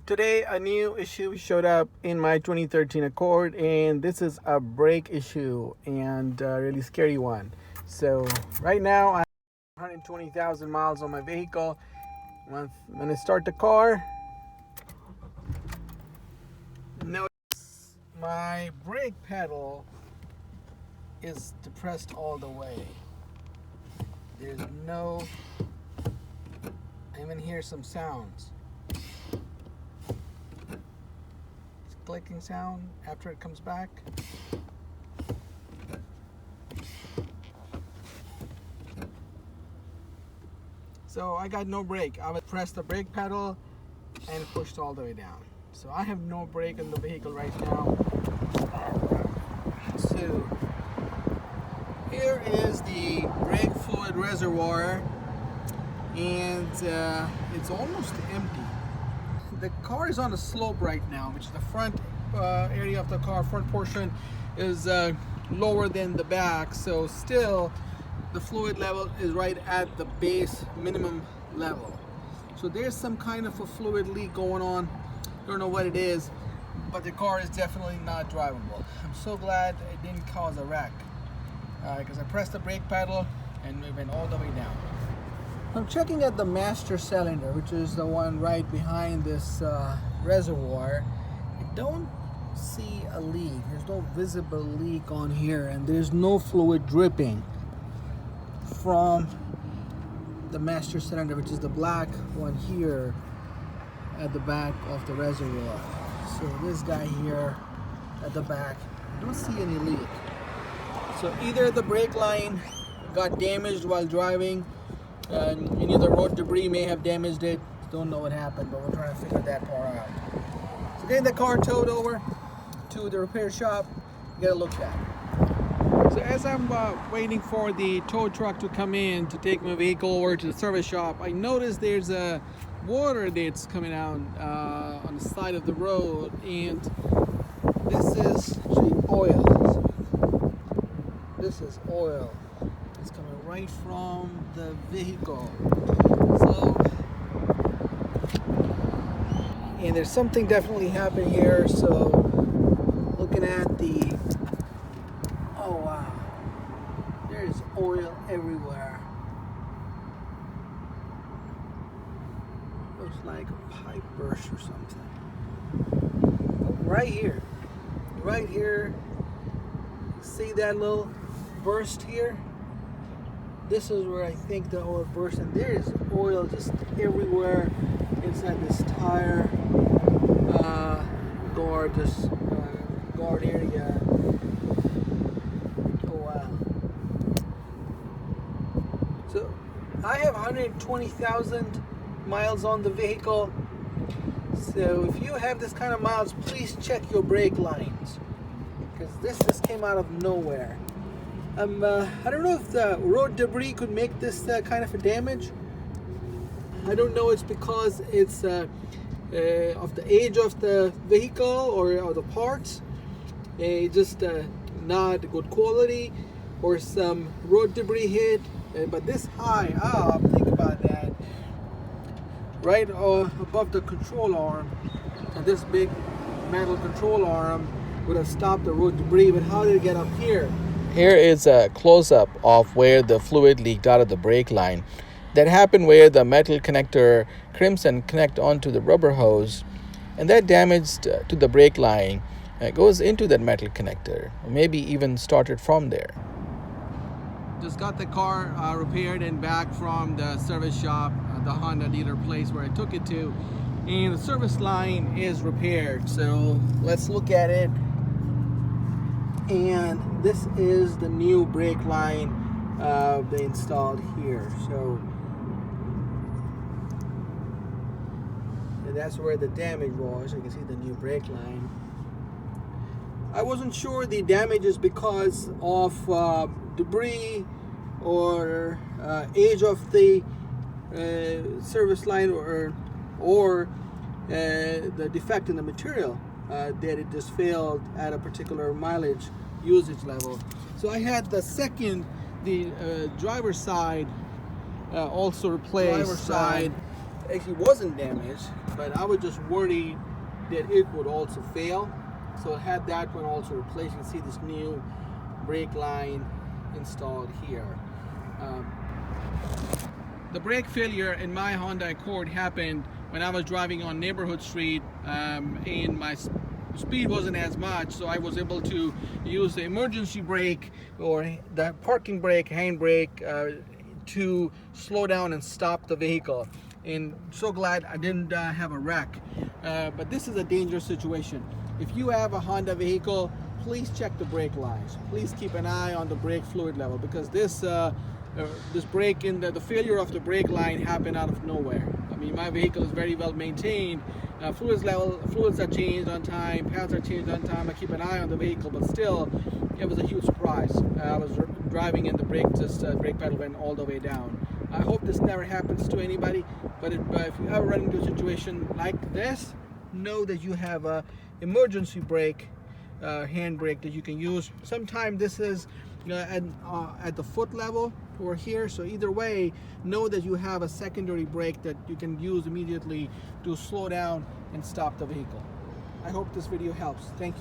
Today, a new issue showed up in my 2013 Accord, and this is a brake issue and a really scary one. So, right now, I have 120,000 miles on my vehicle. When I start the car, notice my brake pedal is depressed all the way. There's no, I even hear some sounds. Clicking sound after it comes back. So I got no brake. I would press the brake pedal and pushed all the way down. So I have no brake in the vehicle right now. So here is the brake fluid reservoir, and it's almost empty. The car is on a slope right now, which is the front area of the car, front portion is lower than the back, so still the fluid level is right at the base minimum level. So there's some kind of a fluid leak going on. Don't know what it is, but the car is definitely not drivable. I'm so glad it didn't cause a wreck because I pressed the brake pedal and we went all the way down. I'm checking at the master cylinder, which is the one right behind this reservoir. I don't see a leak. There's no visible leak on here, and there's no fluid dripping from the master cylinder, which is the black one here at the back of the reservoir. So this guy here at the back, I don't see any leak. So either the brake line got damaged while driving, any of the road debris may have damaged it. Don't know what happened, but we're trying to figure that part out. So getting the car towed over to the repair shop, get a look at it. So as I'm waiting for the tow truck to come in to take my vehicle over to the service shop, I noticed there's a water that's coming out on the side of the road, and this is actually oil. This is oil. It's coming right from the vehicle. So, and there's something definitely happened here. So, looking at the, oh wow, there's oil everywhere. Looks like a pipe burst or something. Right here, see that little burst here? This is where I think the oil burst, and there is oil just everywhere inside this tire guard, this guard area. Oh wow. So I have 120,000 miles on the vehicle. So if you have this kind of miles, please check your brake lines, because this just came out of nowhere. I don't know if the road debris could make this kind of a damage. I don't know it's because it's of the age of the vehicle or the parts. Just not good quality, or some road debris hit. But this high up, think about that, right above the control arm, this big metal control arm would have stopped the road debris, but how did it get up here? Here is a close-up of where the fluid leaked out of the brake line. That happened where the metal connector crimps and connect onto the rubber hose, and that damage to the brake line goes into that metal connector, or maybe even started from there. Just got the car repaired and back from the service shop, the Honda dealer place where I took it to, and the service line is repaired. So let's look at it. And this is the new brake line they installed here. So that's where the damage was. You can see the new brake line. I wasn't sure the damage is because of debris or age of the service line, or the defect in the material, that it just failed at a particular mileage usage level. So I had the driver's side also replaced. actually wasn't damaged, but I was just worried that it would also fail. So I had that one also replaced. You can see this new brake line installed here. The brake failure in my Honda Accord happened when I was driving on neighborhood street, and my speed wasn't as much, so I was able to use the emergency brake or the parking brake, hand brake, to slow down and stop the vehicle. And so glad I didn't have a wreck. But this is a dangerous situation. If you have a Honda vehicle, please check the brake lines. Please keep an eye on the brake fluid level, because this brake in the failure of the brake line happened out of nowhere. I mean, my vehicle is very well maintained. Fluids are changed on time, pads are changed on time. I keep an eye on the vehicle, but still, it was a huge surprise. I was driving and the brake pedal went all the way down. I hope this never happens to anybody, but if you ever run into a situation like this, know that you have a emergency brake, hand brake that you can use. Sometimes this is at the foot level or here, so either way, know that you have a secondary brake that you can use immediately to slow down and stop the vehicle. I hope this video helps. Thank you.